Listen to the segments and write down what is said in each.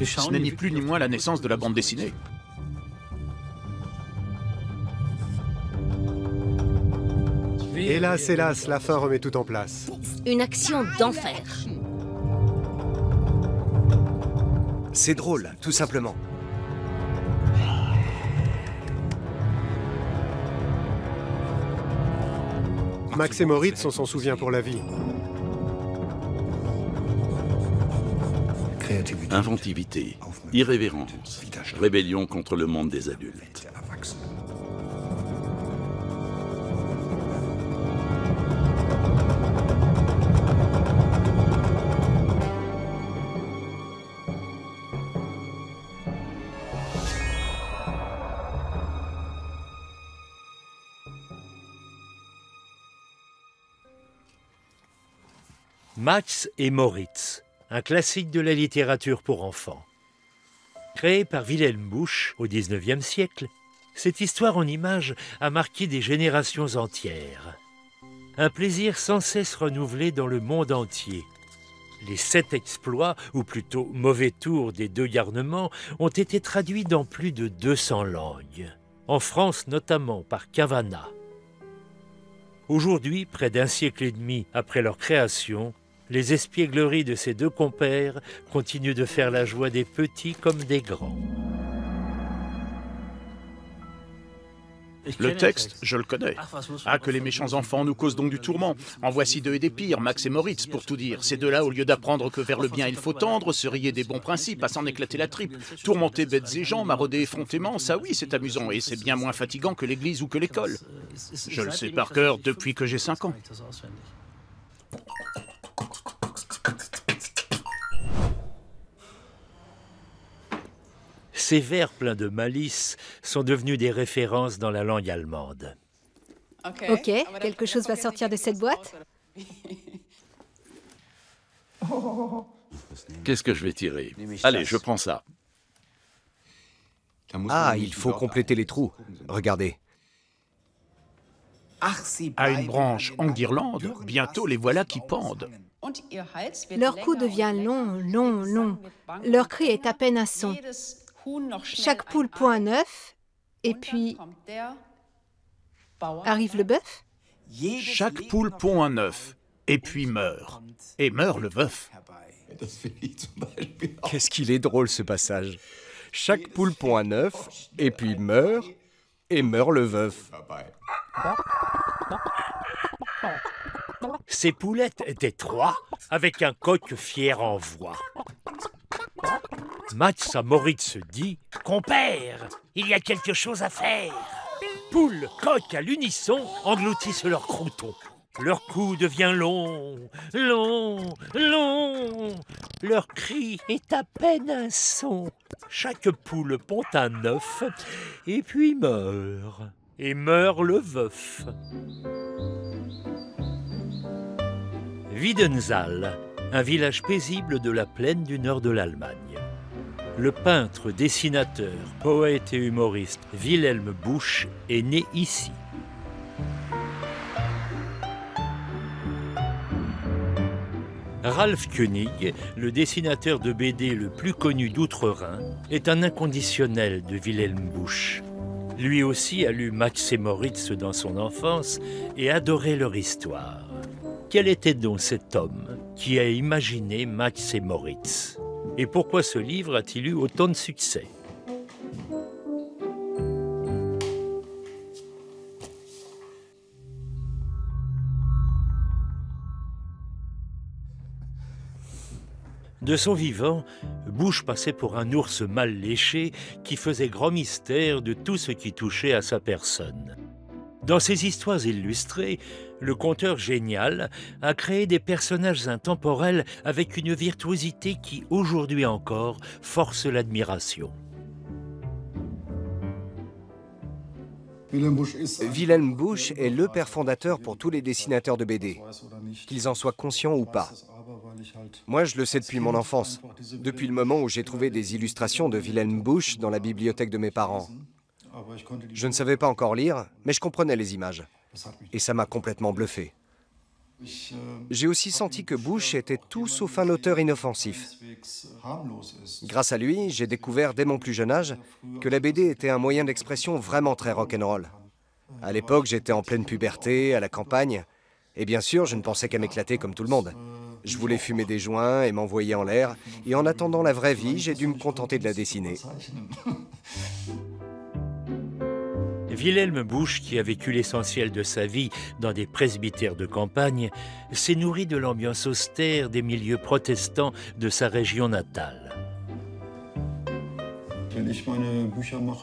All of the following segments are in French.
Ce n'est ni plus ni moins la naissance de la bande dessinée. Hélas, hélas, la fin remet tout en place. Une action d'enfer. C'est drôle, tout simplement. Max et Moritz, on s'en souvient pour la vie. Inventivité, irrévérence, rébellion contre le monde des adultes. Max et Moritz, un classique de la littérature pour enfants. Créé par Wilhelm Busch au XIXe siècle, cette histoire en images a marqué des générations entières. Un plaisir sans cesse renouvelé dans le monde entier. Les 7 exploits, ou plutôt mauvais tours des 2 garnements, ont été traduits dans plus de 200 langues. En France notamment par Cavana. Aujourd'hui, près d'un siècle et demi après leur création, les espiègleries de ces 2 compères continuent de faire la joie des petits comme des grands. Le texte, je le connais. Ah, que les méchants enfants nous causent donc du tourment. En voici 2 et des pires, Max et Moritz, pour tout dire. Ces 2-là, au lieu d'apprendre que vers le bien il faut tendre, se rier des bons principes, à s'en éclater la tripe. Tourmenter bêtes et gens, marauder effrontément, ça oui, c'est amusant, et c'est bien moins fatigant que l'église ou que l'école. Je le sais par cœur depuis que j'ai 5 ans. Ces vers pleins de malice sont devenus des références dans la langue allemande. Ok, quelque chose va sortir de cette boîte? Qu'est-ce que je vais tirer? Allez, je prends ça. Ah, il faut compléter les trous. Regardez. À une branche en guirlande, bientôt les voilà qui pendent. Leur cou devient long, long, long. Leur cri est à peine un son. Chaque poule pond un œuf, et puis arrive le bœuf. Chaque poule pond un œuf, et puis meurt. Et meurt le veuf. Qu'est-ce qu'il est drôle ce passage. Chaque poule pond un œuf, et puis meurt, et meurt le veuf. Ces poulettes étaient 3, avec un coq fier en voix. Max à Moritz dit « Compère, il y a quelque chose à faire !» Poule, coq à l'unisson engloutissent leur crouton. Leur cou devient long, long, long. Leur cri est à peine un son. Chaque poule pond un œuf et puis meurt. Et meurt le veuf. Wiedensaal, un village paisible de la plaine du nord de l'Allemagne. Le peintre, dessinateur, poète et humoriste Wilhelm Busch est né ici. Ralph König, le dessinateur de BD le plus connu d'Outre-Rhin, est un inconditionnel de Wilhelm Busch. Lui aussi a lu Max et Moritz dans son enfance et adorait leur histoire. Quel était donc cet homme qui a imaginé Max et Moritz? Et pourquoi ce livre a-t-il eu autant de succès? De son vivant, Busch passait pour un ours mal léché qui faisait grand mystère de tout ce qui touchait à sa personne. Dans ses histoires illustrées, le conteur génial a créé des personnages intemporels avec une virtuosité qui, aujourd'hui encore, force l'admiration. Wilhelm Busch est le père fondateur pour tous les dessinateurs de BD, qu'ils en soient conscients ou pas. Moi, je le sais depuis mon enfance, depuis le moment où j'ai trouvé des illustrations de Wilhelm Busch dans la bibliothèque de mes parents. Je ne savais pas encore lire, mais je comprenais les images. Et ça m'a complètement bluffé. J'ai aussi senti que Bush était tout sauf un auteur inoffensif. Grâce à lui, j'ai découvert dès mon plus jeune âge que la BD était un moyen d'expression vraiment très rock'n'roll. À l'époque, j'étais en pleine puberté, à la campagne, et bien sûr, je ne pensais qu'à m'éclater comme tout le monde. Je voulais fumer des joints et m'envoyer en l'air, et en attendant la vraie vie, j'ai dû me contenter de la dessiner. Wilhelm Busch, qui a vécu l'essentiel de sa vie dans des presbytères de campagne, s'est nourri de l'ambiance austère des milieux protestants de sa région natale.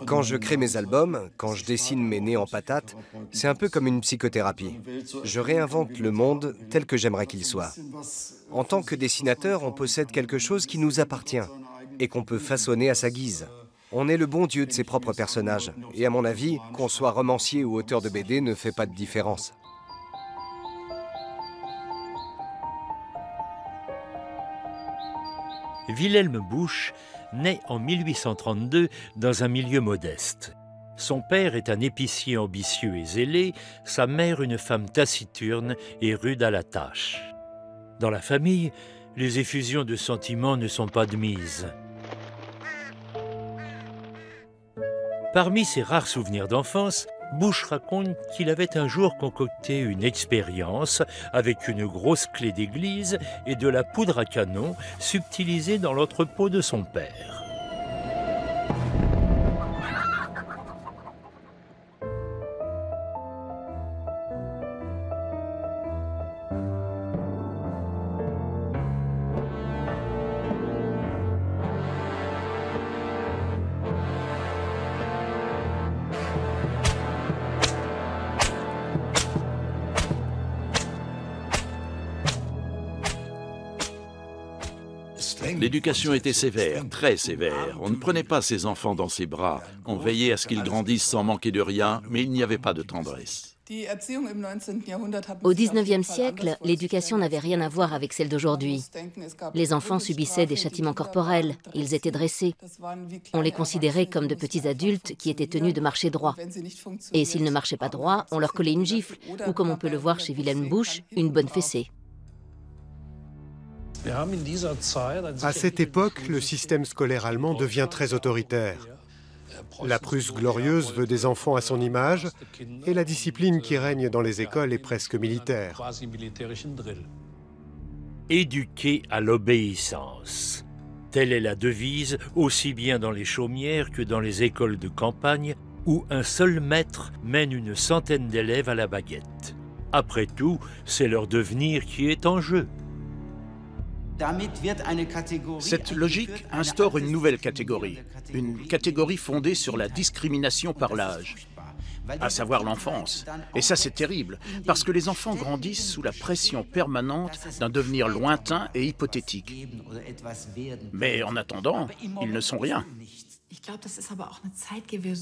Quand je crée mes albums, quand je dessine mes nez en patates, c'est un peu comme une psychothérapie. Je réinvente le monde tel que j'aimerais qu'il soit. En tant que dessinateur, on possède quelque chose qui nous appartient et qu'on peut façonner à sa guise. On est le bon Dieu de ses propres personnages. Et à mon avis, qu'on soit romancier ou auteur de BD ne fait pas de différence. Wilhelm Busch naît en 1832 dans un milieu modeste. Son père est un épicier ambitieux et zélé, sa mère une femme taciturne et rude à la tâche. Dans la famille, les effusions de sentiments ne sont pas de mise. Parmi ses rares souvenirs d'enfance, Busch raconte qu'il avait un jour concocté une expérience avec une grosse clé d'église et de la poudre à canon subtilisée dans l'entrepôt de son père. L'éducation était sévère, très sévère. On ne prenait pas ses enfants dans ses bras. On veillait à ce qu'ils grandissent sans manquer de rien, mais il n'y avait pas de tendresse. Au XIXe siècle, l'éducation n'avait rien à voir avec celle d'aujourd'hui. Les enfants subissaient des châtiments corporels, ils étaient dressés. On les considérait comme de petits adultes qui étaient tenus de marcher droit. Et s'ils ne marchaient pas droit, on leur collait une gifle, ou comme on peut le voir chez Wilhelm Busch, une bonne fessée. À cette époque, le système scolaire allemand devient très autoritaire. La Prusse glorieuse veut des enfants à son image et la discipline qui règne dans les écoles est presque militaire. Éduquer à l'obéissance. Telle est la devise aussi bien dans les chaumières que dans les écoles de campagne où un seul maître mène une centaine d'élèves à la baguette. Après tout, c'est leur devenir qui est en jeu. Cette logique instaure une nouvelle catégorie, une catégorie fondée sur la discrimination par l'âge, à savoir l'enfance. Et ça, c'est terrible, parce que les enfants grandissent sous la pression permanente d'un devenir lointain et hypothétique. Mais en attendant, ils ne sont rien.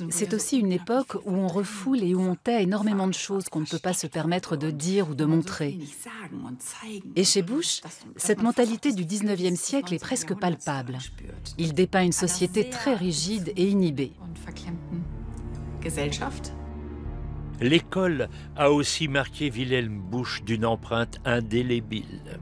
C'est aussi une époque où on refoule et où on tait énormément de choses qu'on ne peut pas se permettre de dire ou de montrer. Et chez Busch, cette mentalité du 19e siècle est presque palpable. Il dépeint une société très rigide et inhibée. L'école a aussi marqué Wilhelm Busch d'une empreinte indélébile.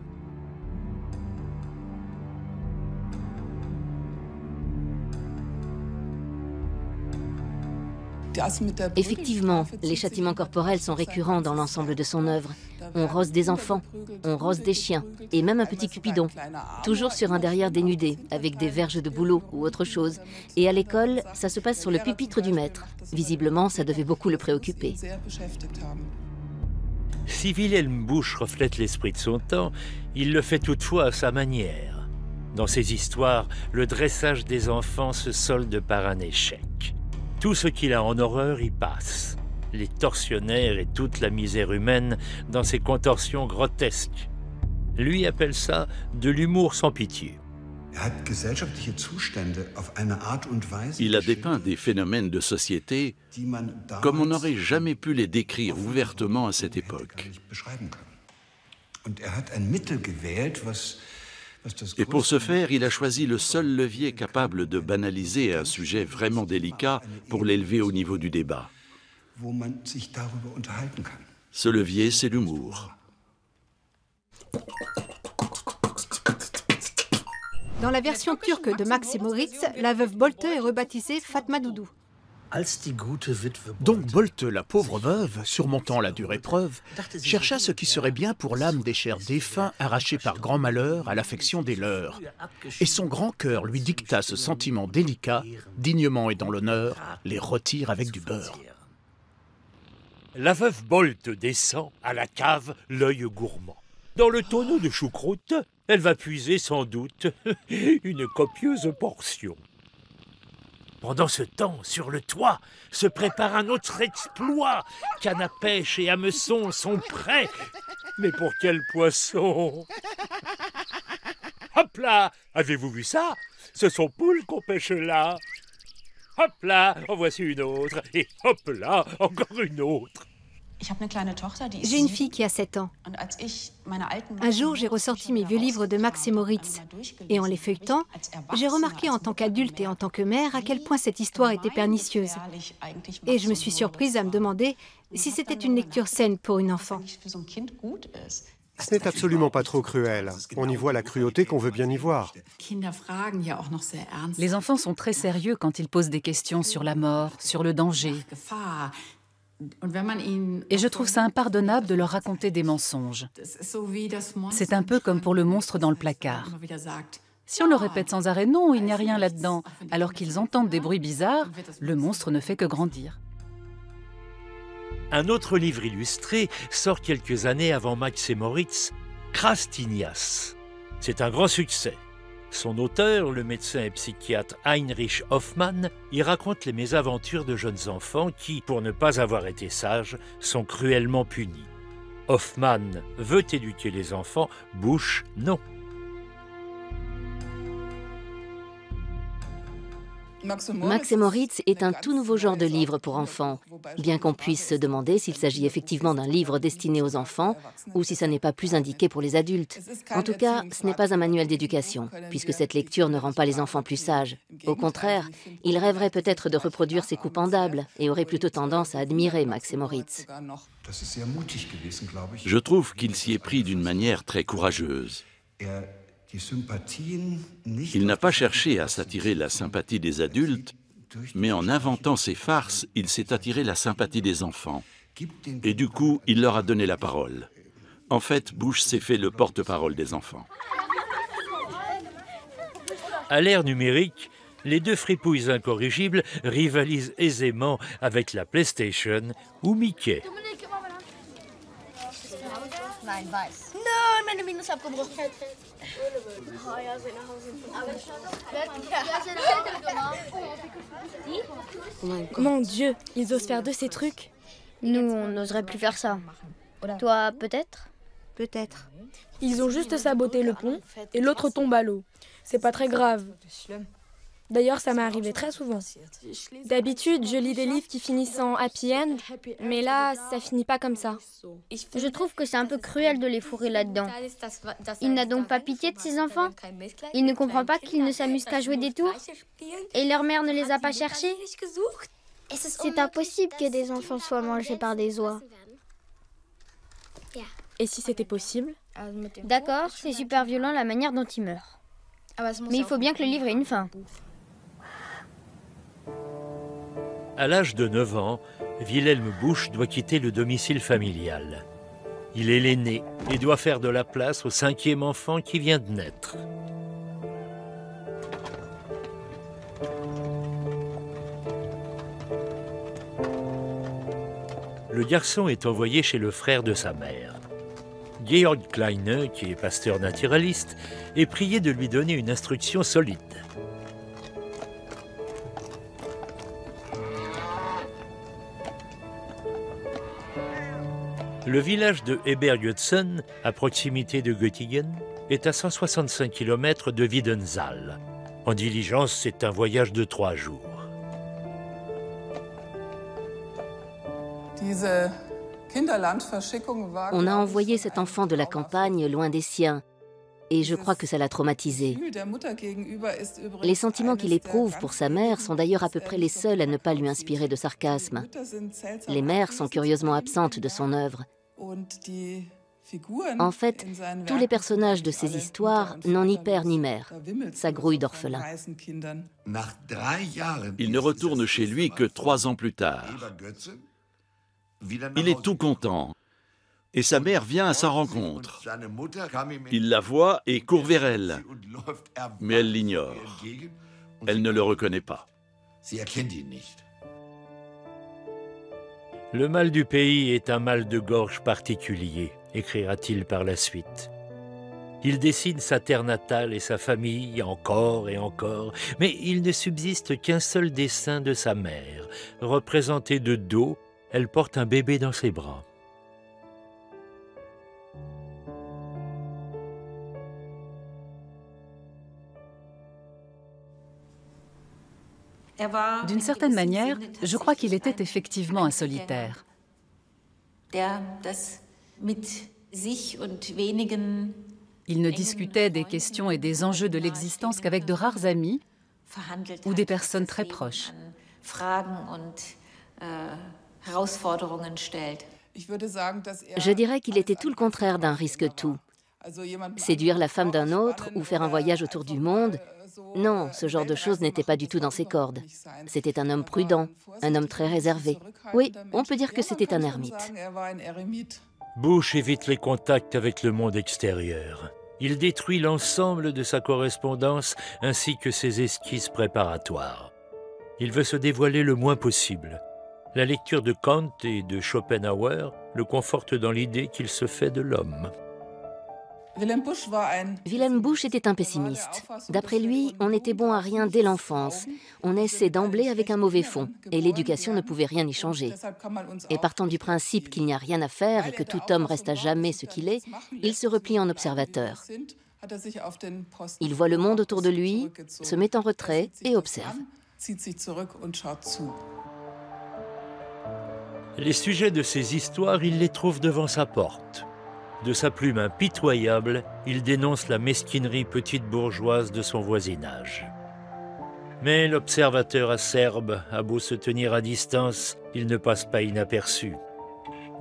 Effectivement, les châtiments corporels sont récurrents dans l'ensemble de son œuvre. On rosse des enfants, on rosse des chiens, et même un petit Cupidon. Toujours sur un derrière dénudé, avec des verges de bouleau ou autre chose. Et à l'école, ça se passe sur le pupitre du maître. Visiblement, ça devait beaucoup le préoccuper. Si Wilhelm Busch reflète l'esprit de son temps, il le fait toutefois à sa manière. Dans ses histoires, le dressage des enfants se solde par un échec. Tout ce qu'il a en horreur y passe. Les tortionnaires et toute la misère humaine dans ses contorsions grotesques. Lui appelle ça de l'humour sans pitié. Il a dépeint des phénomènes de société comme on n'aurait jamais pu les décrire ouvertement à cette époque. Et pour ce faire, il a choisi le seul levier capable de banaliser un sujet vraiment délicat pour l'élever au niveau du débat. Ce levier, c'est l'humour. Dans la version turque de Max et Moritz, la veuve Bolte est rebaptisée Fatma Doudou. Donc Bolte, la pauvre veuve, surmontant la dure épreuve, chercha ce qui serait bien pour l'âme des chers défunts arrachés par grand malheur à l'affection des leurs. Et son grand cœur lui dicta ce sentiment délicat, dignement et dans l'honneur, les retire avec du beurre. La veuve Bolte descend à la cave, l'œil gourmand. Dans le tonneau de choucroute, elle va puiser sans doute une copieuse portion. Pendant ce temps, sur le toit, se prépare un autre exploit. Canne à pêche et hameçon sont prêts. Mais pour quel poisson? Hop là! Avez-vous vu ça? Ce sont poules qu'on pêche là. Hop là! En voici une autre. Et hop là! Encore une autre. J'ai une fille qui a 7 ans. Un jour, j'ai ressorti mes vieux livres de Max et Moritz. Et en les feuilletant, j'ai remarqué en tant qu'adulte et en tant que mère à quel point cette histoire était pernicieuse. Et je me suis surprise à me demander si c'était une lecture saine pour une enfant. Ce n'est absolument pas trop cruel. On y voit la cruauté qu'on veut bien y voir. Les enfants sont très sérieux quand ils posent des questions sur la mort, sur le danger. Et je trouve ça impardonnable de leur raconter des mensonges. C'est un peu comme pour le monstre dans le placard. Si on leur répète sans arrêt « non, il n'y a rien là-dedans », alors qu'ils entendent des bruits bizarres, le monstre ne fait que grandir. Un autre livre illustré sort quelques années avant Max et Moritz, Krastinias. C'est un grand succès. Son auteur, le médecin et psychiatre Heinrich Hoffmann, y raconte les mésaventures de jeunes enfants qui, pour ne pas avoir été sages, sont cruellement punis. Hoffmann veut éduquer les enfants, Bush non. Max et Moritz est un tout nouveau genre de livre pour enfants, bien qu'on puisse se demander s'il s'agit effectivement d'un livre destiné aux enfants ou si ça n'est pas plus indiqué pour les adultes. En tout cas, ce n'est pas un manuel d'éducation, puisque cette lecture ne rend pas les enfants plus sages. Au contraire, ils rêveraient peut-être de reproduire ces coups pendables et auraient plutôt tendance à admirer Max et Moritz. Je trouve qu'il s'y est pris d'une manière très courageuse. Il n'a pas cherché à s'attirer la sympathie des adultes, mais en inventant ses farces, il s'est attiré la sympathie des enfants. Et du coup, il leur a donné la parole. En fait, Bush s'est fait le porte-parole des enfants. À l'ère numérique, les deux fripouilles incorrigibles rivalisent aisément avec la PlayStation ou Mickey. Mon Dieu, ils osent faire de ces trucs. Nous, on n'oserait plus faire ça. Toi, peut-être? Peut-être. Ils ont juste saboté le pont et l'autre tombe à l'eau. C'est pas très grave. D'ailleurs, ça m'est arrivé très souvent. D'habitude, je lis des livres qui finissent en happy end, mais là, ça finit pas comme ça. Je trouve que c'est un peu cruel de les fourrer là-dedans. Il n'a donc pas pitié de ses enfants? Il ne comprend pas qu'ils ne s'amusent qu'à jouer des tours? Et leur mère ne les a pas cherchés? C'est impossible que des enfants soient mangés par des oies. Et si c'était possible? D'accord, c'est super violent la manière dont ils meurent. Mais il faut bien que le livre ait une fin. À l'âge de 9 ans, Wilhelm Busch doit quitter le domicile familial. Il est l'aîné et doit faire de la place au 5e enfant qui vient de naître. Le garçon est envoyé chez le frère de sa mère. Georg Kleine, qui est pasteur naturaliste, est prié de lui donner une instruction solide. Le village de Ebergötzen, à proximité de Göttingen, est à 165 km de Wiedensaal. En diligence, c'est un voyage de 3 jours. On a envoyé cet enfant de la campagne loin des siens, et je crois que ça l'a traumatisé. Les sentiments qu'il éprouve pour sa mère sont d'ailleurs à peu près les seuls à ne pas lui inspirer de sarcasme. Les mères sont curieusement absentes de son œuvre. En fait, tous les personnages de ces histoires n'ont ni père ni mère. Ça grouille d'orphelins. Il ne retourne chez lui que 3 ans plus tard. Il est tout content. Et sa mère vient à sa rencontre. Il la voit et court vers elle. Mais elle l'ignore. Elle ne le reconnaît pas. Le mal du pays est un mal de gorge particulier, écrira-t-il par la suite. Il dessine sa terre natale et sa famille encore et encore, mais il ne subsiste qu'un seul dessin de sa mère. Représentée de dos, elle porte un bébé dans ses bras. D'une certaine manière, je crois qu'il était effectivement un solitaire. Il ne discutait des questions et des enjeux de l'existence qu'avec de rares amis ou des personnes très proches. Je dirais qu'il était tout le contraire d'un risque-tout. Séduire la femme d'un autre ou faire un voyage autour du monde, non, ce genre de choses n'était pas du tout dans ses cordes. C'était un homme prudent, un homme très réservé. Oui, on peut dire que c'était un ermite. Bush évite les contacts avec le monde extérieur. Il détruit l'ensemble de sa correspondance ainsi que ses esquisses préparatoires. Il veut se dévoiler le moins possible. La lecture de Kant et de Schopenhauer le conforte dans l'idée qu'il se fait de l'homme. Wilhelm Busch était un pessimiste. D'après lui, on n'était bon à rien dès l'enfance. On naissait d'emblée avec un mauvais fond, et l'éducation ne pouvait rien y changer. Et partant du principe qu'il n'y a rien à faire et que tout homme reste à jamais ce qu'il est, il se replie en observateur. Il voit le monde autour de lui, se met en retrait et observe. Les sujets de ses histoires, il les trouve devant sa porte. De sa plume impitoyable, il dénonce la mesquinerie petite bourgeoise de son voisinage. Mais l'observateur acerbe a beau se tenir à distance, il ne passe pas inaperçu.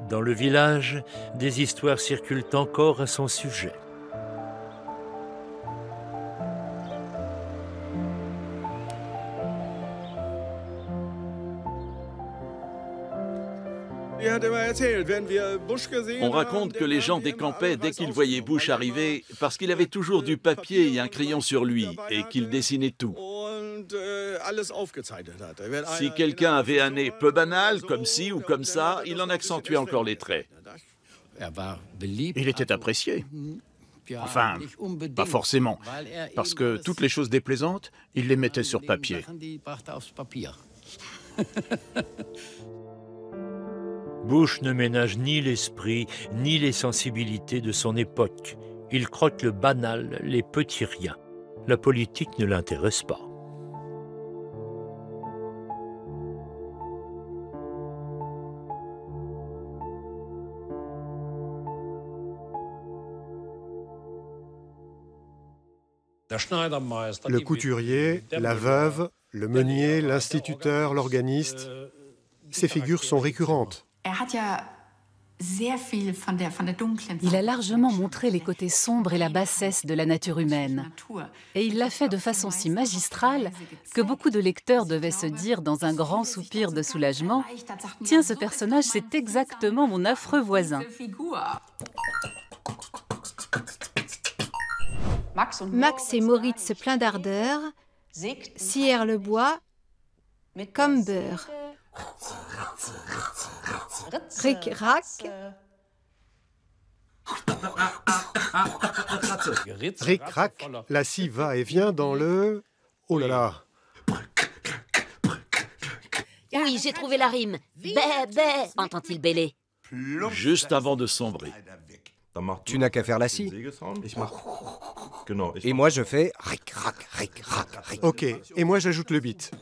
Dans le village, des histoires circulent encore à son sujet. On raconte que les gens décampaient dès qu'ils voyaient Bush arriver parce qu'il avait toujours du papier et un crayon sur lui et qu'il dessinait tout. Si quelqu'un avait un nez peu banal, comme ci ou comme ça, il en accentuait encore les traits. Il était apprécié. Enfin, pas forcément, parce que toutes les choses déplaisantes, il les mettait sur papier. Bush ne ménage ni l'esprit, ni les sensibilités de son époque. Il croque le banal, les petits riens. La politique ne l'intéresse pas. Le couturier, la veuve, le meunier, l'instituteur, l'organiste, ces figures sont récurrentes. Il a largement montré les côtés sombres et la bassesse de la nature humaine. Et il l'a fait de façon si magistrale que beaucoup de lecteurs devaient se dire dans un grand soupir de soulagement « Tiens, ce personnage, c'est exactement mon affreux voisin ». Max et Moritz pleins d'ardeur, scièrent le bois comme beurre. Ric-rac. Ric-rac, la scie va et vient dans le... Oh là là! Oui, j'ai trouvé la rime. Bé, bé, entend-il bêler. Juste avant de sombrer. Tu n'as qu'à faire la scie. Et moi, je fais ric-rac, ric-rac, ric. Ok, et moi, j'ajoute le beat.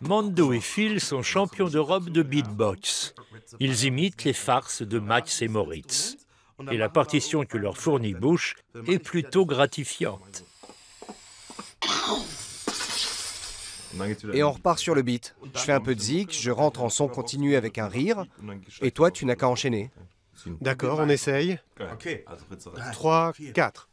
Mando et Phil sont champions d'Europe de beatbox. Ils imitent les farces de Max et Moritz. Et la partition que leur fournit Bush est plutôt gratifiante. Et on repart sur le beat. Je fais un peu de zik, je rentre en son continu avec un rire, et toi, tu n'as qu'à enchaîner. D'accord, on essaye. 3, 4.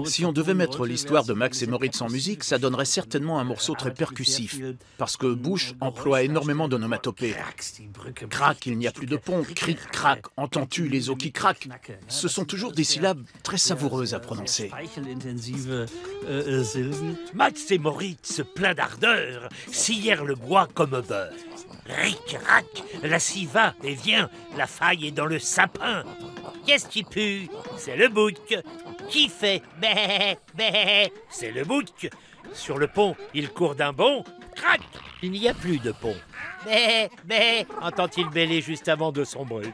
Si on devait mettre l'histoire de Max et Moritz en musique, ça donnerait certainement un morceau très percussif, parce que Bush emploie énormément d'onomatopées. Crac, il n'y a plus de pont, cric, crac, entends-tu les os qui craquent? Ce sont toujours des syllabes très savoureuses à prononcer. Max et Moritz, plein d'ardeur, scièrent le bois comme beurre. Ric, rac, la scie va et vient, la faille est dans le sapin. Qu'est-ce qui pue? C'est le bouc. Qui fait bé, bé? C'est le bouc. Sur le pont, il court d'un bond. Crac! Il n'y a plus de pont. Bé, bé, entend-il bêler juste avant de sombrer.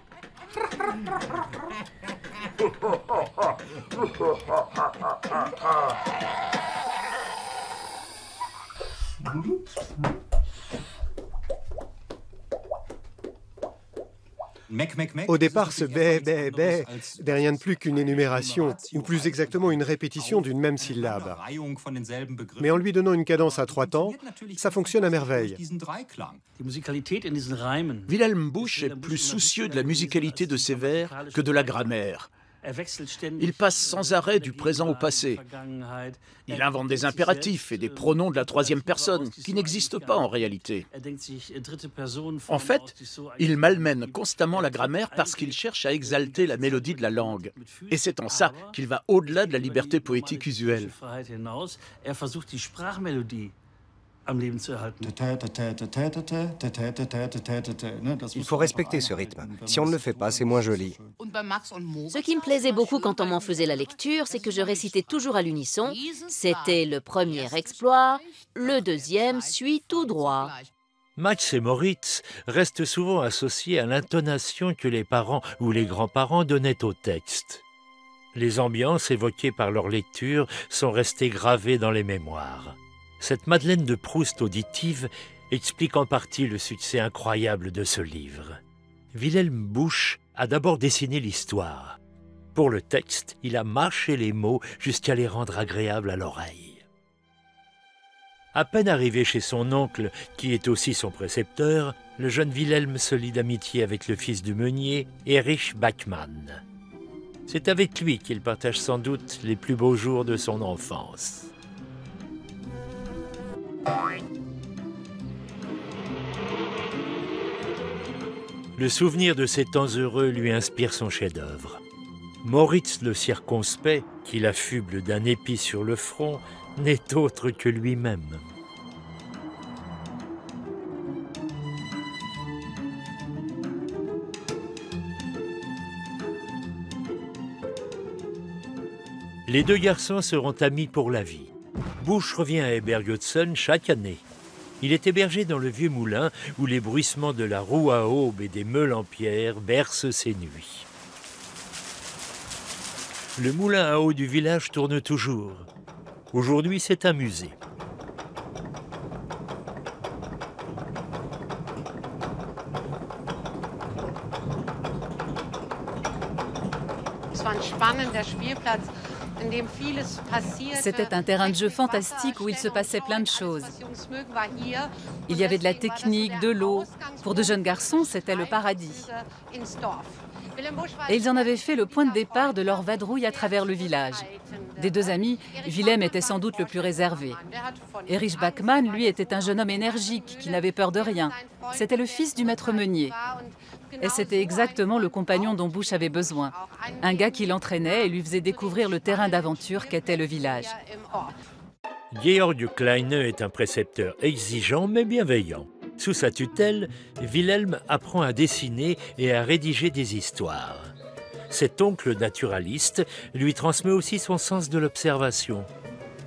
Au départ, ce bé, bé, bé n'est rien de plus qu'une énumération, ou plus exactement une répétition d'une même syllabe. Mais en lui donnant une cadence à 3 temps, ça fonctionne à merveille. Wilhelm Busch est plus soucieux de la musicalité de ses vers que de la grammaire. Il passe sans arrêt du présent au passé. Il invente des impératifs et des pronoms de la troisième personne qui n'existent pas en réalité. En fait, il malmène constamment la grammaire parce qu'il cherche à exalter la mélodie de la langue. Et c'est en ça qu'il va au-delà de la liberté poétique usuelle. Il faut respecter ce rythme. Si on ne le fait pas, c'est moins joli. Ce qui me plaisait beaucoup quand on m'en faisait la lecture, c'est que je récitais toujours à l'unisson. C'était le premier exploit, le deuxième suit tout droit. Max et Moritz restent souvent associés à l'intonation que les parents ou les grands-parents donnaient au texte. Les ambiances évoquées par leur lecture sont restées gravées dans les mémoires. Cette Madeleine de Proust auditive explique en partie le succès incroyable de ce livre. Wilhelm Busch a d'abord dessiné l'histoire. Pour le texte, il a mâché les mots jusqu'à les rendre agréables à l'oreille. À peine arrivé chez son oncle, qui est aussi son précepteur, le jeune Wilhelm se lie d'amitié avec le fils du meunier, Erich Bachmann. C'est avec lui qu'il partage sans doute les plus beaux jours de son enfance. Le souvenir de ces temps heureux lui inspire son chef-d'œuvre. Moritz le circonspect, qui l'affuble d'un épi sur le front, n'est autre que lui-même. Les deux garçons seront amis pour la vie. Busch revient à Ebergötzen chaque année. Il est hébergé dans le vieux moulin où les bruissements de la roue à aube et des meules en pierre bercent ses nuits. Le moulin à eau du village tourne toujours. Aujourd'hui, c'est un musée. C'était un terrain de jeu fantastique où il se passait plein de choses. Il y avait de la technique, de l'eau. Pour de jeunes garçons, c'était le paradis. Et ils en avaient fait le point de départ de leur vadrouille à travers le village. Des deux amis, Wilhelm était sans doute le plus réservé. Erich Bachmann, lui, était un jeune homme énergique qui n'avait peur de rien. C'était le fils du maître meunier. Et c'était exactement le compagnon dont Busch avait besoin. Un gars qui l'entraînait et lui faisait découvrir le terrain d'aventure qu'était le village. Georg Kleine est un précepteur exigeant mais bienveillant. Sous sa tutelle, Wilhelm apprend à dessiner et à rédiger des histoires. Cet oncle naturaliste lui transmet aussi son sens de l'observation.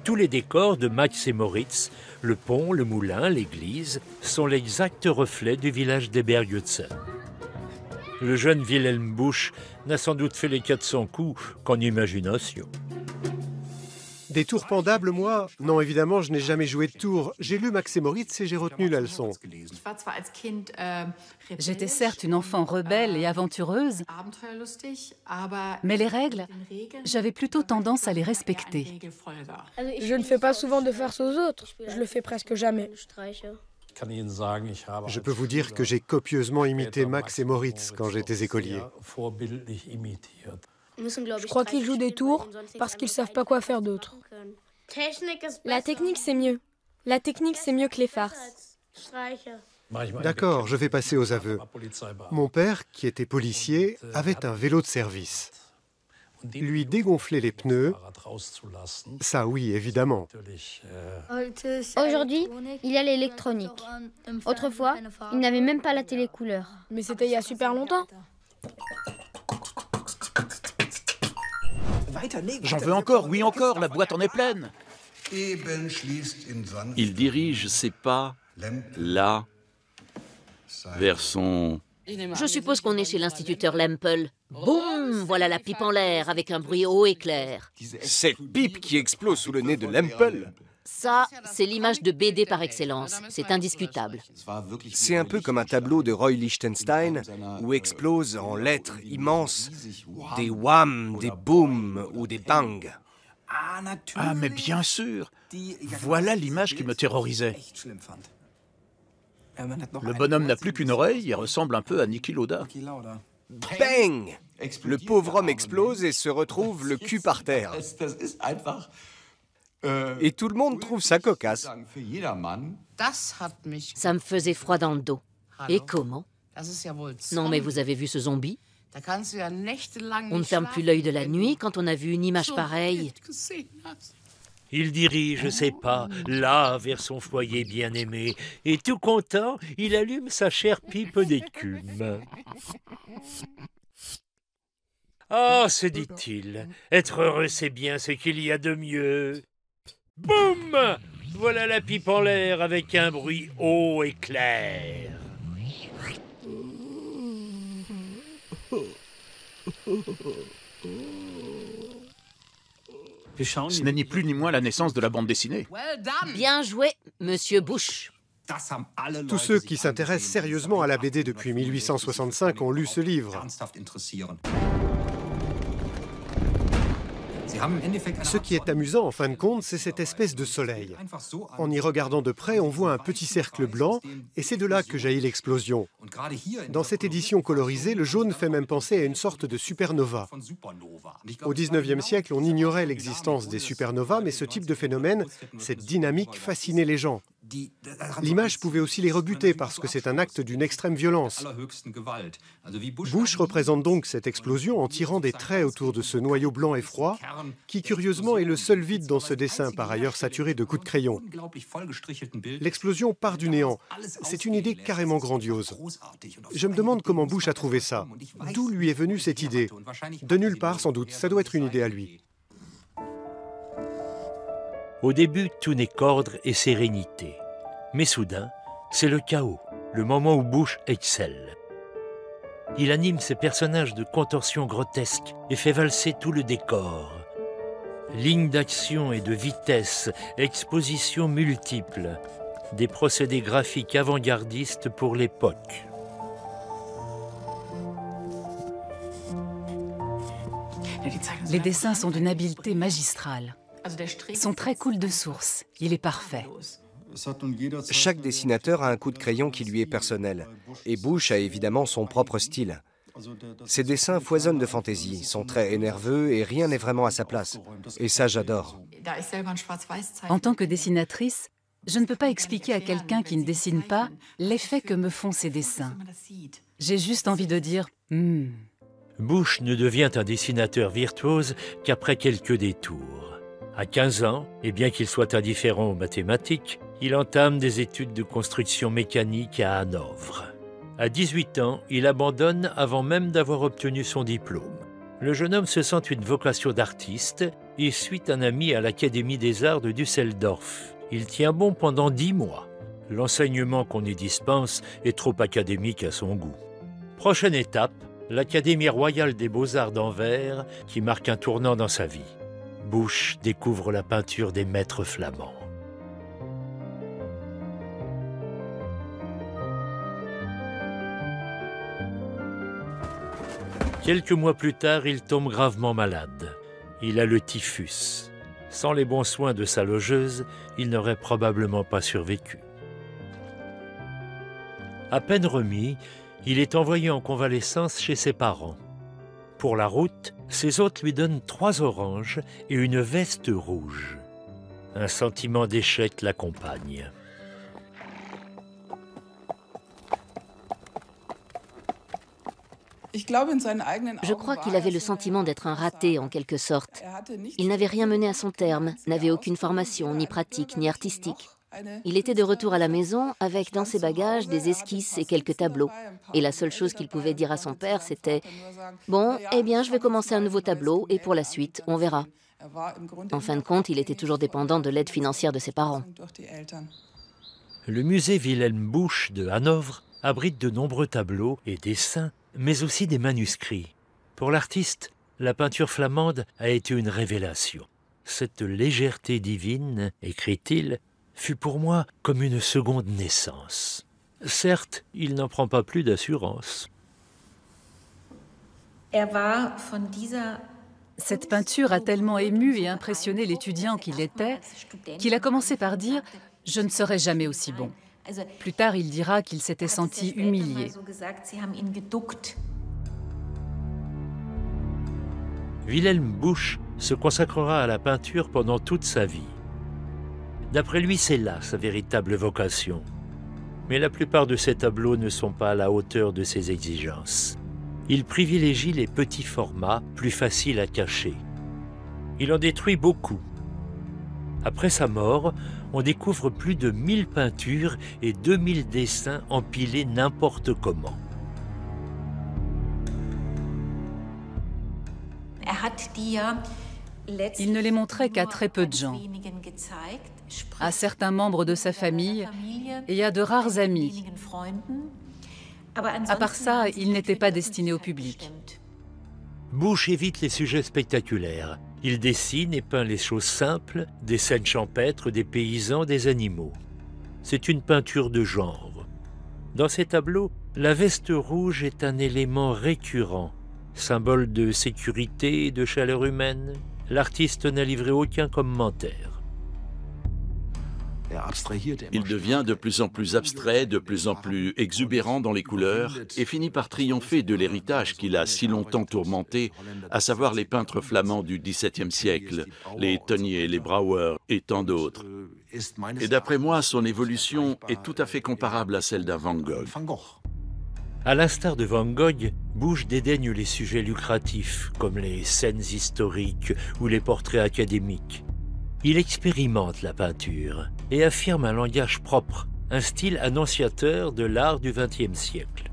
Tous les décors de Max et Moritz, le pont, le moulin, l'église, sont l'exact reflet du village d'Ebergötzen. Le jeune Wilhelm Busch n'a sans doute fait les 400 coups qu'en imagination. Des tours pendables, moi? Non, évidemment, je n'ai jamais joué de tours. J'ai lu Max et Moritz et j'ai retenu la leçon. J'étais certes une enfant rebelle et aventureuse, mais les règles, j'avais plutôt tendance à les respecter. Je ne fais pas souvent de farce aux autres. Je le fais presque jamais. Je peux vous dire que j'ai copieusement imité Max et Moritz quand j'étais écolier. Je crois qu'ils jouent des tours parce qu'ils ne savent pas quoi faire d'autre. La technique, c'est mieux. La technique, c'est mieux que les farces. D'accord, je vais passer aux aveux. Mon père, qui était policier, avait un vélo de service. Lui dégonfler les pneus, ça oui, évidemment. Aujourd'hui, il y a l'électronique. Autrefois, il n'avait même pas la télé couleur. Mais c'était il y a super longtemps. J'en veux encore, oui encore, la boîte en est pleine. Il dirige ses pas là, vers son... Je suppose qu'on est chez l'instituteur Lempel. Boum! Voilà la pipe en l'air, avec un bruit haut et clair. Cette pipe qui explose sous le nez de Lempel. Ça, c'est l'image de BD par excellence. C'est indiscutable. C'est un peu comme un tableau de Roy Lichtenstein où explosent en lettres immenses des wham, des boum ou des bang. Ah, mais bien sûr. Voilà l'image qui me terrorisait. Le bonhomme n'a plus qu'une oreille et ressemble un peu à Niki Lauda. Bang! Le pauvre homme explose et se retrouve le cul par terre. Et tout le monde trouve ça cocasse. Ça me faisait froid dans le dos. Et comment? Non, mais vous avez vu ce zombie? On ne ferme plus l'œil de la nuit quand on a vu une image pareille. Il dirige ses pas là vers son foyer bien-aimé et tout content, il allume sa chère pipe d'écume. Ah, se dit-il, être heureux c'est bien ce qu'il y a de mieux. Boum! Voilà la pipe en l'air avec un bruit haut et clair. Ce n'est ni plus ni moins la naissance de la bande dessinée. Bien joué, Monsieur Busch. Tous ceux qui s'intéressent sérieusement à la BD depuis 1865 ont lu ce livre. Ce qui est amusant, en fin de compte, c'est cette espèce de soleil. En y regardant de près, on voit un petit cercle blanc, et c'est de là que jaillit l'explosion. Dans cette édition colorisée, le jaune fait même penser à une sorte de supernova. Au XIXe siècle, on ignorait l'existence des supernovas, mais ce type de phénomène, cette dynamique, fascinait les gens. L'image pouvait aussi les rebuter parce que c'est un acte d'une extrême violence. Busch représente donc cette explosion en tirant des traits autour de ce noyau blanc et froid, qui curieusement est le seul vide dans ce dessin, par ailleurs saturé de coups de crayon. L'explosion part du néant. C'est une idée carrément grandiose. Je me demande comment Busch a trouvé ça. D'où lui est venue cette idée? De nulle part sans doute, ça doit être une idée à lui. Au début, tout n'est qu'ordre et sérénité. Mais soudain, c'est le chaos, le moment où Busch excelle. Il anime ses personnages de contorsions grotesques et fait valser tout le décor. Lignes d'action et de vitesse, expositions multiples, des procédés graphiques avant-gardistes pour l'époque. Les dessins sont d'une habileté magistrale. Son trait coule de source. Il est parfait. Chaque dessinateur a un coup de crayon qui lui est personnel. Et Busch a évidemment son propre style. Ses dessins foisonnent de fantaisie, son trait est nerveux et rien n'est vraiment à sa place. Et ça, j'adore. En tant que dessinatrice, je ne peux pas expliquer à quelqu'un qui ne dessine pas l'effet que me font ces dessins. J'ai juste envie de dire « Busch ne devient un dessinateur virtuose qu'après quelques détours. À 15 ans, et bien qu'il soit indifférent aux mathématiques, il entame des études de construction mécanique à Hanovre. À 18 ans, il abandonne avant même d'avoir obtenu son diplôme. Le jeune homme se sent une vocation d'artiste et suit un ami à l'Académie des Arts de Düsseldorf. Il tient bon pendant 10 mois. L'enseignement qu'on y dispense est trop académique à son goût. Prochaine étape, l'Académie royale des beaux-arts d'Anvers qui marque un tournant dans sa vie. Busch découvre la peinture des maîtres flamands. Quelques mois plus tard, il tombe gravement malade. Il a le typhus. Sans les bons soins de sa logeuse, il n'aurait probablement pas survécu. À peine remis, il est envoyé en convalescence chez ses parents. Pour la route, ses hôtes lui donnent 3 oranges et une veste rouge. Un sentiment d'échec l'accompagne. Je crois qu'il avait le sentiment d'être un raté, en quelque sorte. Il n'avait rien mené à son terme, n'avait aucune formation, ni pratique, ni artistique. Il était de retour à la maison avec dans ses bagages des esquisses et quelques tableaux. Et la seule chose qu'il pouvait dire à son père, c'était « Bon, eh bien, je vais commencer un nouveau tableau et pour la suite, on verra. » En fin de compte, il était toujours dépendant de l'aide financière de ses parents. Le musée Wilhelm Busch de Hanovre abrite de nombreux tableaux et dessins, mais aussi des manuscrits. Pour l'artiste, la peinture flamande a été une révélation. Cette légèreté divine, écrit-il, fut pour moi comme une seconde naissance. Certes, il n'en prend pas plus d'assurance. Cette peinture a tellement ému et impressionné l'étudiant qu'il était, qu'il a commencé par dire « Je ne serai jamais aussi bon ». Plus tard, il dira qu'il s'était senti humilié. Wilhelm Busch se consacrera à la peinture pendant toute sa vie. D'après lui, c'est là sa véritable vocation. Mais la plupart de ses tableaux ne sont pas à la hauteur de ses exigences. Il privilégie les petits formats, plus faciles à cacher. Il en détruit beaucoup. Après sa mort, on découvre plus de 1000 peintures et 2000 dessins empilés n'importe comment. Il ne les montrait qu'à très peu de gens, à certains membres de sa famille et à de rares amis. À part ça, il n'était pas destiné au public. Busch évite les sujets spectaculaires. Il dessine et peint les choses simples, des scènes champêtres, des paysans, des animaux. C'est une peinture de genre. Dans ses tableaux, la veste rouge est un élément récurrent, symbole de sécurité et de chaleur humaine. L'artiste n'a livré aucun commentaire. Il devient de plus en plus abstrait, de plus en plus exubérant dans les couleurs et finit par triompher de l'héritage qu'il a si longtemps tourmenté, à savoir les peintres flamands du XVIIe siècle, les Teniers, les Brouwer et tant d'autres. Et d'après moi, son évolution est tout à fait comparable à celle d'un Van Gogh. À l'instar de Van Gogh, Busch dédaigne les sujets lucratifs, comme les scènes historiques ou les portraits académiques. Il expérimente la peinture et affirme un langage propre, un style annonciateur de l'art du XXe siècle.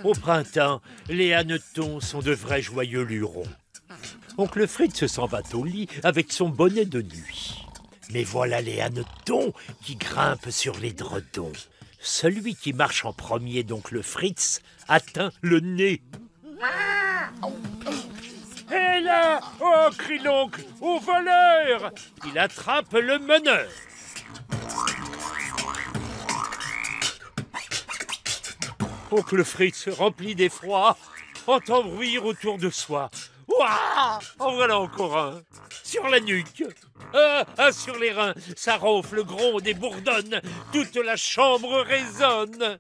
Au printemps, les hannetons sont de vrais joyeux lurons. Oncle Fritz s'en va au lit avec son bonnet de nuit. Mais voilà les hannetons qui grimpent sur les dredons. Celui qui marche en premier d'oncle Fritz atteint le nez. Et là, oh, crie l'oncle, au voleur! Il attrape le meneur. Oncle Fritz, rempli d'effroi, entend bruire autour de soi. Ouah! En voilà encore un. Sur la nuque. Un sur les reins. Ça ronfle, gronde et bourdonne. Toute la chambre résonne.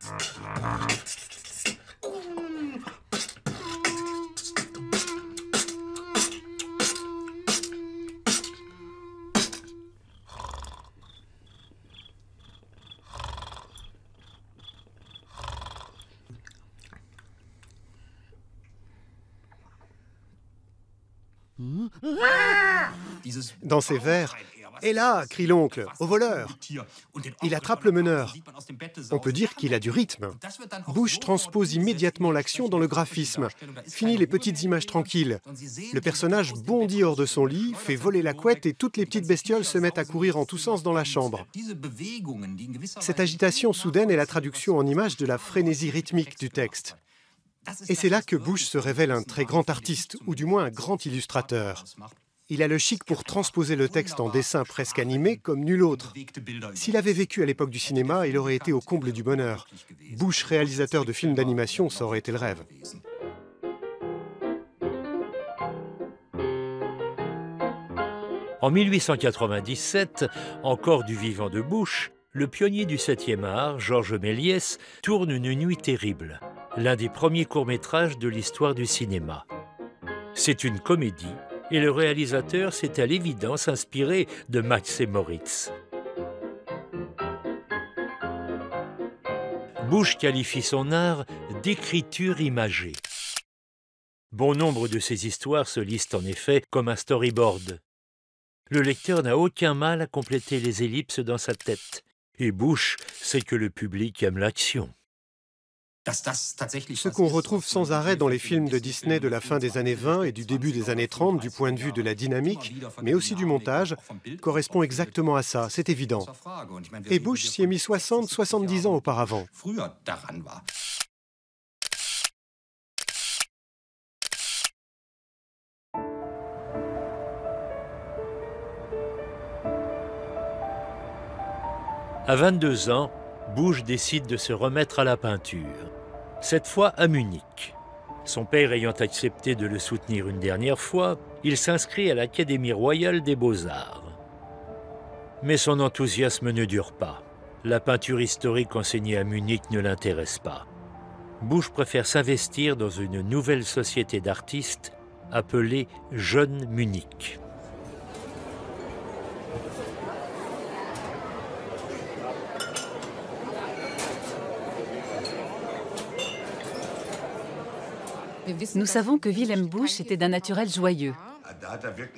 Dans ses vers, « Et là !» crie l'oncle, « au voleur !» Il attrape le meneur. On peut dire qu'il a du rythme. Bush transpose immédiatement l'action dans le graphisme. Fini les petites images tranquilles. Le personnage bondit hors de son lit, fait voler la couette et toutes les petites bestioles se mettent à courir en tous sens dans la chambre. Cette agitation soudaine est la traduction en images de la frénésie rythmique du texte. Et c'est là que Bush se révèle un très grand artiste, ou du moins un grand illustrateur. Il a le chic pour transposer le texte en dessin presque animé comme nul autre. S'il avait vécu à l'époque du cinéma, il aurait été au comble du bonheur. Bush, réalisateur de films d'animation, ça aurait été le rêve. En 1897, encore du vivant de Bush, le pionnier du 7e art, Georges Méliès, tourne Une nuit terrible, l'un des premiers courts-métrages de l'histoire du cinéma. C'est une comédie, et le réalisateur s'est à l'évidence inspiré de Max et Moritz. Bush qualifie son art d'écriture imagée. Bon nombre de ses histoires se lisent en effet comme un storyboard. Le lecteur n'a aucun mal à compléter les ellipses dans sa tête. Et Bush sait que le public aime l'action. Ce qu'on retrouve sans arrêt dans les films de Disney de la fin des années 20 et du début des années 30 du point de vue de la dynamique, mais aussi du montage, correspond exactement à ça, c'est évident. Et Bush s'y est mis 60-70 ans auparavant. À 22 ans, Bush décide de se remettre à la peinture, cette fois à Munich. Son père ayant accepté de le soutenir une dernière fois, il s'inscrit à l'Académie royale des beaux-arts. Mais son enthousiasme ne dure pas. La peinture historique enseignée à Munich ne l'intéresse pas. Bush préfère s'investir dans une nouvelle société d'artistes appelée Jeune Munich. Nous savons que Willem Busch était d'un naturel joyeux.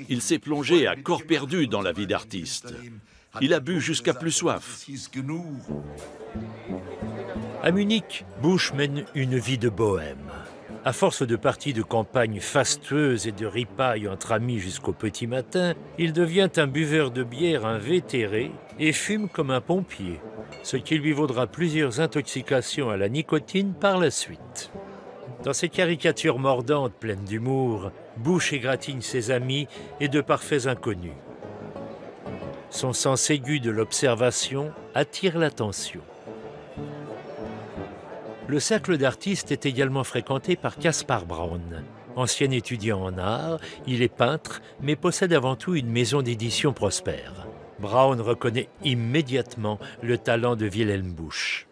Il s'est plongé à corps perdu dans la vie d'artiste. Il a bu jusqu'à plus soif. À Munich, Busch mène une vie de bohème. À force de parties de campagne fastueuses et de ripailles entre amis jusqu'au petit matin, il devient un buveur de bière invétéré et fume comme un pompier, ce qui lui vaudra plusieurs intoxications à la nicotine par la suite. Dans ces caricatures mordantes pleines d'humour, Busch égratigne ses amis et de parfaits inconnus. Son sens aigu de l'observation attire l'attention. Le cercle d'artistes est également fréquenté par Caspar Braun. Ancien étudiant en art, il est peintre, mais possède avant tout une maison d'édition prospère. Braun reconnaît immédiatement le talent de Wilhelm Busch.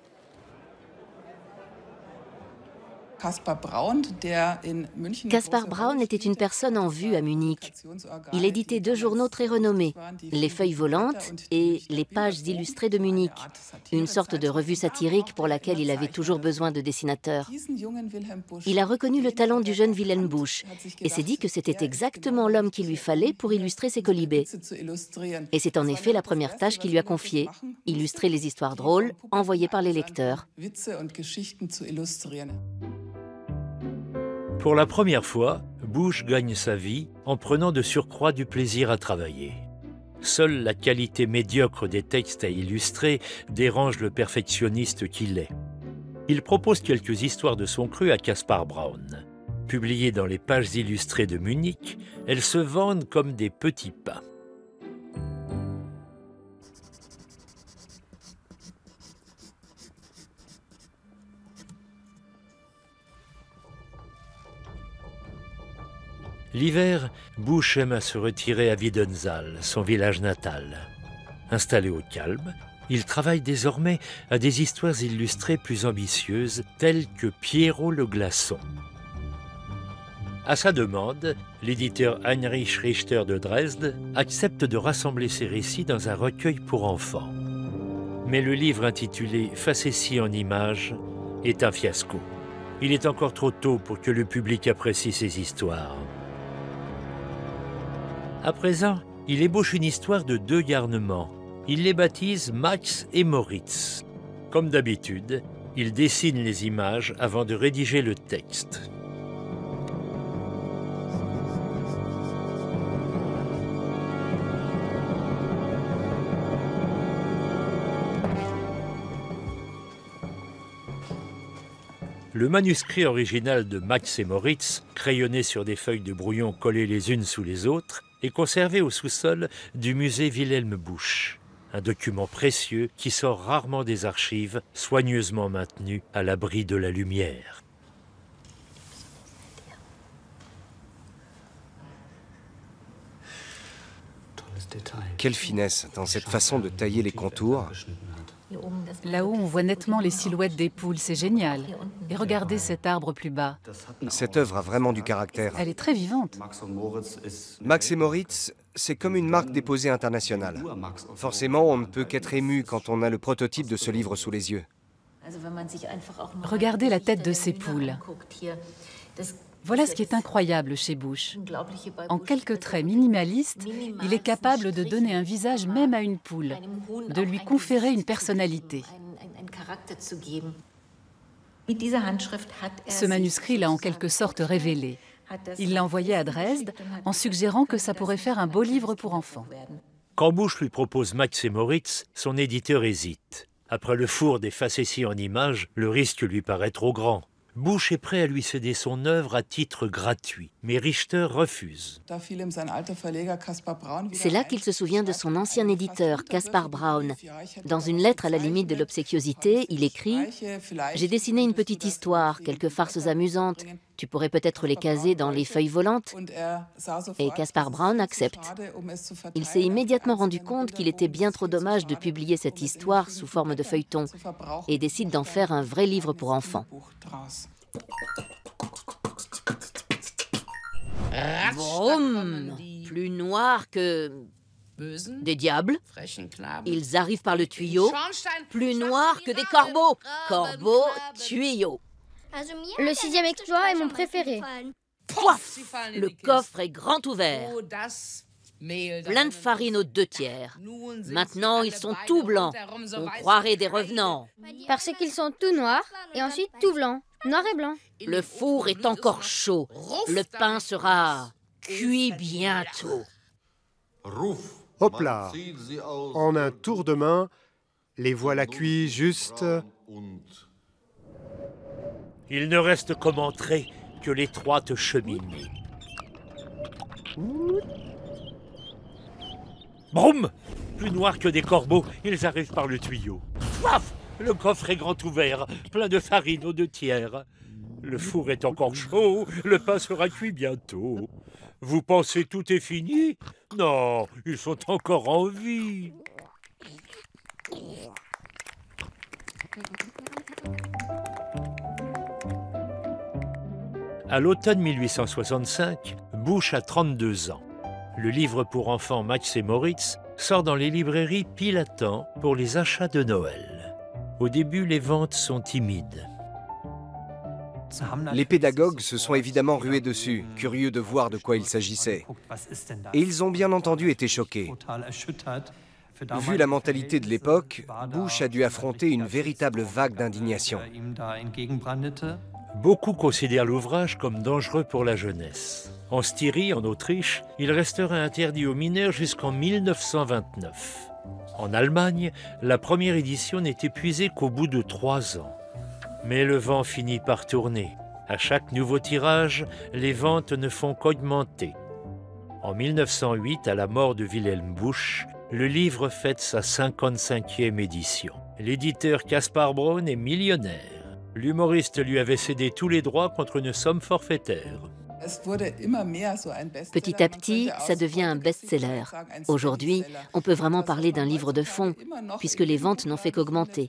Caspar Braun était une personne en vue à Munich. Il éditait 2 journaux très renommés, Les Feuilles Volantes et Les Pages Illustrées de Munich, une sorte de revue satirique pour laquelle il avait toujours besoin de dessinateurs. Il a reconnu le talent du jeune Wilhelm Busch et s'est dit que c'était exactement l'homme qu'il lui fallait pour illustrer ses colibés. Et c'est en effet la première tâche qu'il lui a confiée, illustrer les histoires drôles envoyées par les lecteurs. Pour la première fois, Busch gagne sa vie en prenant de surcroît du plaisir à travailler. Seule la qualité médiocre des textes à illustrer dérange le perfectionniste qu'il est. Il propose quelques histoires de son cru à Caspar Braun. Publiées dans les Pages Illustrées de Munich, elles se vendent comme des petits pains. L'hiver, Busch aime à se retirer à Wiedensaal, son village natal. Installé au calme, il travaille désormais à des histoires illustrées plus ambitieuses, telles que Pierrot le glaçon. À sa demande, l'éditeur Heinrich Richter de Dresde accepte de rassembler ses récits dans un recueil pour enfants. Mais le livre intitulé « Facéties en images » est un fiasco. Il est encore trop tôt pour que le public apprécie ces histoires. À présent, il ébauche une histoire de 2 garnements. Il les baptise Max et Moritz. Comme d'habitude, il dessine les images avant de rédiger le texte. Le manuscrit original de Max et Moritz, crayonné sur des feuilles de brouillon collées les unes sous les autres, est conservé au sous-sol du musée Wilhelm Busch. Un document précieux qui sort rarement des archives, soigneusement maintenu à l'abri de la lumière. Quelle finesse dans cette façon de tailler les contours. Là-haut, on voit nettement les silhouettes des poules, c'est génial. Et regardez cet arbre plus bas. Cette œuvre a vraiment du caractère. Elle est très vivante. Max et Moritz, c'est comme une marque déposée internationale. Forcément, on ne peut qu'être ému quand on a le prototype de ce livre sous les yeux. Regardez la tête de ces poules. Voilà ce qui est incroyable chez Busch. En quelques traits minimalistes, il est capable de donner un visage même à une poule, de lui conférer une personnalité. Ce manuscrit l'a en quelque sorte révélé. Il l'a envoyé à Dresde en suggérant que ça pourrait faire un beau livre pour enfants. Quand Busch lui propose Max et Moritz, son éditeur hésite. Après le four des facéties en images, le risque lui paraît trop grand. Busch est prêt à lui céder son œuvre à titre gratuit, mais Richter refuse. C'est là qu'il se souvient de son ancien éditeur, Caspar Braun. Dans une lettre à la limite de l'obséquiosité, il écrit « J'ai dessiné une petite histoire, quelques farces amusantes. Tu pourrais peut-être les caser dans les feuilles volantes ?» Et Caspar Braun accepte. Il s'est immédiatement rendu compte qu'il était bien trop dommage de publier cette histoire sous forme de feuilleton et décide d'en faire un vrai livre pour enfants. Vroom, plus noir que des diables. Ils arrivent par le tuyau, plus noir que des corbeaux. Corbeaux, tuyau. Le 6e exploit est mon préféré. Poif! Le coffre est grand ouvert. Plein de farine aux 2 tiers. Maintenant, ils sont tout blancs. On croirait des revenants. Parce qu'ils sont tout noirs et ensuite tout blancs. Noir et blanc. Le four est encore chaud. Le pain sera cuit bientôt. Hop là! En un tour de main, les voilà cuits juste... Il ne reste comme entrée que l'étroite cheminée. Broum! Plus noir que des corbeaux, ils arrivent par le tuyau. Paf! Le coffre est grand ouvert, plein de farine aux 2 tiers. Le four est encore chaud, le pain sera cuit bientôt. Vous pensez tout est fini? Non, ils sont encore en vie. À l'automne 1865, Busch a 32 ans. Le livre pour enfants Max et Moritz sort dans les librairies pile à temps pour les achats de Noël. Au début, les ventes sont timides. Les pédagogues se sont évidemment rués dessus, curieux de voir de quoi il s'agissait. Et ils ont bien entendu été choqués. Vu la mentalité de l'époque, Busch a dû affronter une véritable vague d'indignation. Beaucoup considèrent l'ouvrage comme dangereux pour la jeunesse. En Styrie, en Autriche, il restera interdit aux mineurs jusqu'en 1929. En Allemagne, la première édition n'est épuisée qu'au bout de 3 ans. Mais le vent finit par tourner. À chaque nouveau tirage, les ventes ne font qu'augmenter. En 1908, à la mort de Wilhelm Busch, le livre fête sa 55e édition. L'éditeur Caspar Braun est millionnaire. L'humoriste lui avait cédé tous les droits contre une somme forfaitaire. Petit à petit, ça devient un best-seller. Aujourd'hui, on peut vraiment parler d'un livre de fond, puisque les ventes n'ont fait qu'augmenter,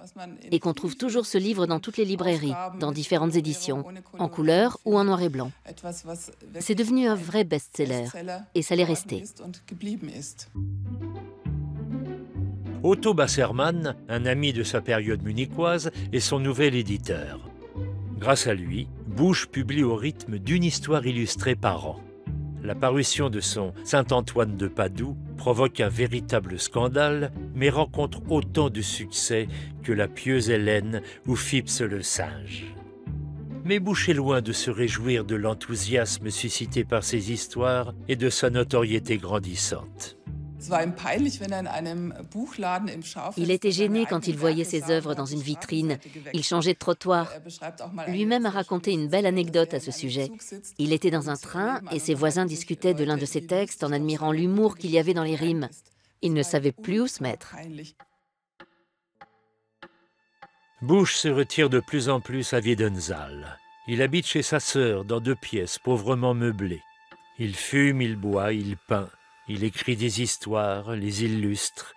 et qu'on trouve toujours ce livre dans toutes les librairies, dans différentes éditions, en couleur ou en noir et blanc. C'est devenu un vrai best-seller, et ça l'est resté. Otto Bassermann, un ami de sa période munichoise, est son nouvel éditeur. Grâce à lui, Busch publie au rythme d'une histoire illustrée par an. La parution de son Saint-Antoine de Padoue provoque un véritable scandale, mais rencontre autant de succès que La pieuse Hélène ou Phipps le singe. Mais Bush est loin de se réjouir de l'enthousiasme suscité par ces histoires et de sa notoriété grandissante. Il était gêné quand il voyait ses œuvres dans une vitrine. Il changeait de trottoir. Lui-même a raconté une belle anecdote à ce sujet. Il était dans un train et ses voisins discutaient de l'un de ses textes en admirant l'humour qu'il y avait dans les rimes. Il ne savait plus où se mettre. Bush se retire de plus en plus à Wiedensaal. Il habite chez sa sœur dans 2 pièces pauvrement meublées. Il fume, il boit, il peint. Il écrit des histoires, les illustre.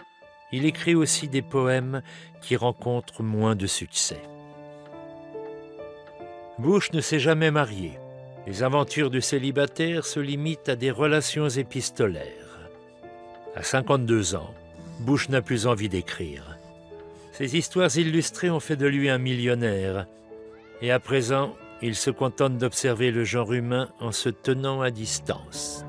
Il écrit aussi des poèmes qui rencontrent moins de succès. Bush ne s'est jamais marié. Les aventures du célibataire se limitent à des relations épistolaires. À 52 ans, Bush n'a plus envie d'écrire. Ses histoires illustrées ont fait de lui un millionnaire. Et à présent, il se contente d'observer le genre humain en se tenant à distance.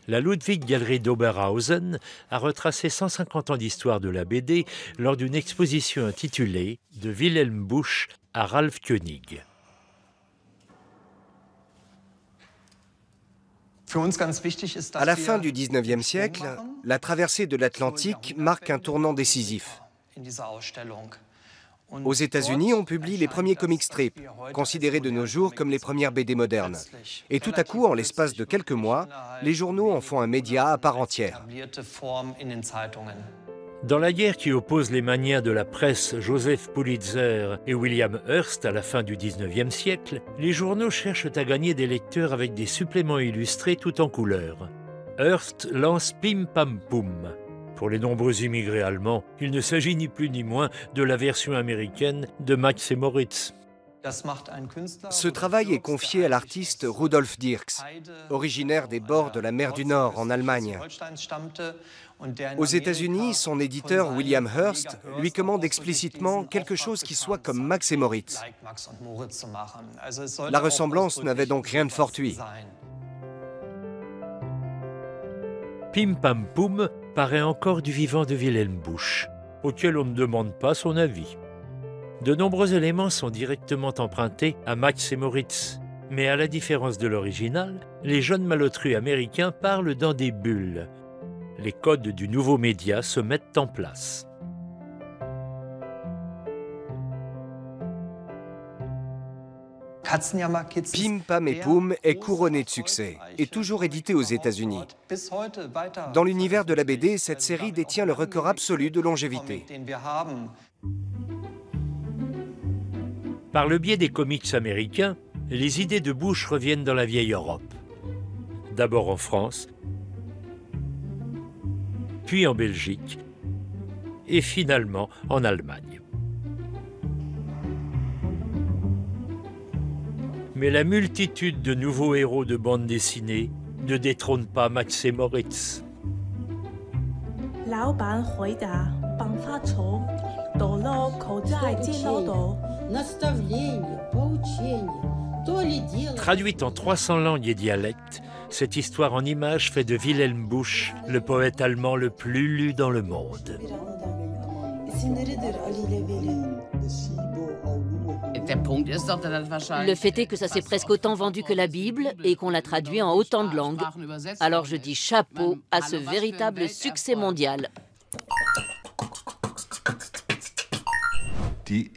La Ludwig Galerie d'Oberhausen a retracé 150 ans d'histoire de la BD lors d'une exposition intitulée « De Wilhelm Busch à Ralph König ». À la fin du XIXe siècle, la traversée de l'Atlantique marque un tournant décisif. Aux États-Unis, on publie les premiers comic strips, considérés de nos jours comme les premières BD modernes. Et tout à coup, en l'espace de quelques mois, les journaux en font un média à part entière. Dans la guerre qui oppose les manières de la presse Joseph Pulitzer et William Hearst à la fin du XIXe siècle, les journaux cherchent à gagner des lecteurs avec des suppléments illustrés tout en couleur. Hearst lance Pim Pam Poum. Pour les nombreux immigrés allemands, il ne s'agit ni plus ni moins de la version américaine de Max et Moritz. Ce travail est confié à l'artiste Rudolf Dirks, originaire des bords de la mer du Nord en Allemagne. Aux États-Unis, son éditeur William Hearst lui commande explicitement quelque chose qui soit comme Max et Moritz. La ressemblance n'avait donc rien de fortuit. Pim Pam Poum paraît encore du vivant de Wilhelm Busch, auquel on ne demande pas son avis. De nombreux éléments sont directement empruntés à Max et Moritz, mais à la différence de l'original, les jeunes malotrus américains parlent dans des bulles. Les codes du nouveau média se mettent en place. Pim Pam et Poum est couronné de succès et toujours édité aux États-Unis. Dans l'univers de la BD, cette série détient le record absolu de longévité. Par le biais des comics américains, les idées de Busch reviennent dans la vieille Europe. D'abord en France, puis en Belgique, et finalement en Allemagne. Mais la multitude de nouveaux héros de bande dessinée ne détrône pas Max et Moritz. Traduite en 300 langues et dialectes, cette histoire en images fait de Wilhelm Busch le poète allemand le plus lu dans le monde. Le fait est que ça s'est presque autant vendu que la Bible et qu'on l'a traduit en autant de langues. Alors je dis chapeau à ce véritable succès mondial.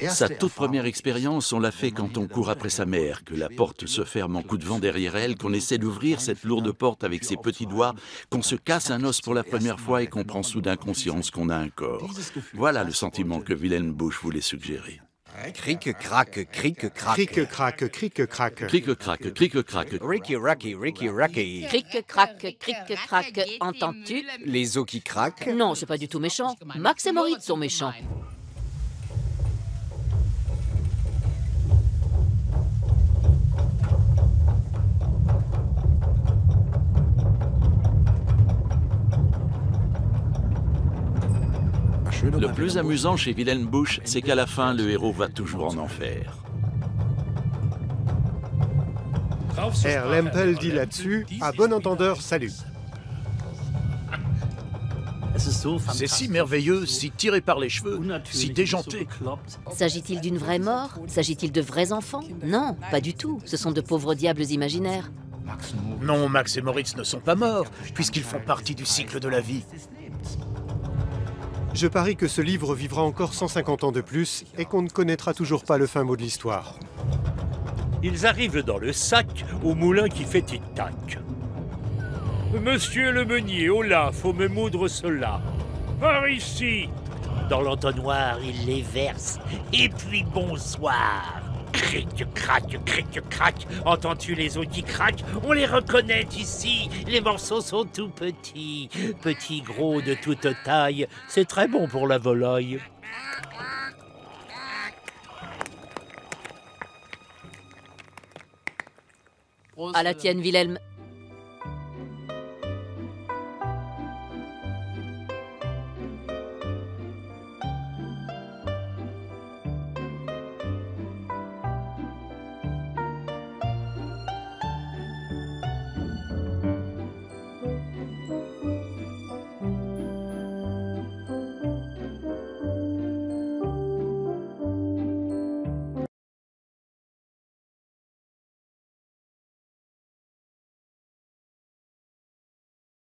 Sa toute première expérience, on l'a fait quand on court après sa mère, que la porte se ferme en coup de vent derrière elle, qu'on essaie d'ouvrir cette lourde porte avec ses petits doigts, qu'on se casse un os pour la première fois et qu'on prend soudain conscience qu'on a un corps. Voilà le sentiment que Wilhelm Busch voulait suggérer. Cric-crac, cric-crac. Cric-crac, cric-crac. Cric-crac, cric-crac. Ricky-racky, ricky-racky. Cric-crac, cric-crac, entends-tu? Les os qui craquent. Non, c'est pas du tout méchant. Max et Moritz sont méchants. Le plus amusant chez Wilhelm Busch, c'est qu'à la fin, le héros va toujours en enfer. Herr Lempel dit là-dessus, à bon entendeur, salut. C'est si merveilleux, si tiré par les cheveux, si déjanté. S'agit-il d'une vraie mort? S'agit-il de vrais enfants? Non, pas du tout. Ce sont de pauvres diables imaginaires. Non, Max et Moritz ne sont pas morts, puisqu'ils font partie du cycle de la vie. Je parie que ce livre vivra encore 150 ans de plus et qu'on ne connaîtra toujours pas le fin mot de l'histoire. Ils arrivent dans le sac au moulin qui fait tic-tac. Monsieur le meunier, oh là, faut me moudre cela. Par ici. Dans l'entonnoir, il les verse. Et puis bonsoir. Cric, crac, cric, crac. Entends-tu les os qui craquent? On les reconnaît ici. Les morceaux sont tout petits. Petits, gros, de toute taille. C'est très bon pour la volaille. À la tienne, Wilhelm.